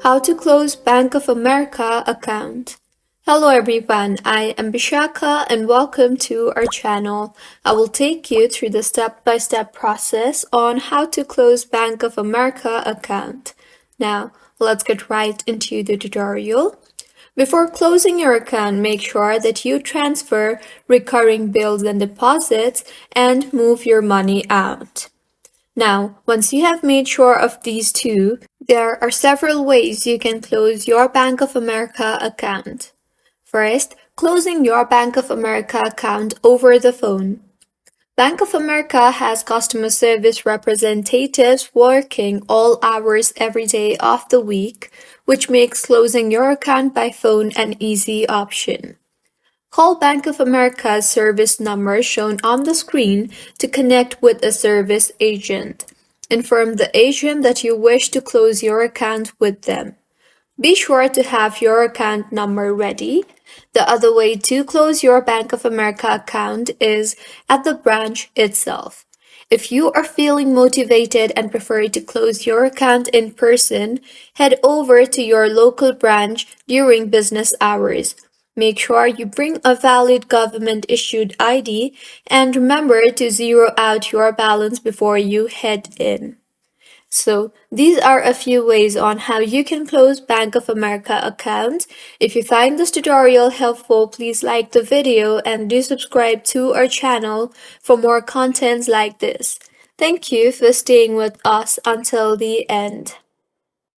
How to close Bank of America account. Hello everyone, I am Bishaka and welcome to our channel. I will take you through the step-by-step process on how to close Bank of America account. Now, let's get right into the tutorial. Before closing your account, make sure that you transfer recurring bills and deposits and move your money out. Now, once you have made sure of these two, there are several ways you can close your Bank of America account. First, closing your Bank of America account over the phone. Bank of America has customer service representatives working all hours every day of the week, which makes closing your account by phone an easy option. Call Bank of America's service number shown on the screen to connect with a service agent. Inform the agent that you wish to close your account with them. Be sure to have your account number ready. The other way to close your Bank of America account is at the branch itself. If you are feeling motivated and prefer to close your account in person, head over to your local branch during business hours. Make sure you bring a valid government-issued ID and remember to zero out your balance before you head in. So these are a few ways on how you can close Bank of America accounts. If you find this tutorial helpful, please like the video and do subscribe to our channel for more contents like this. Thank you for staying with us until the end.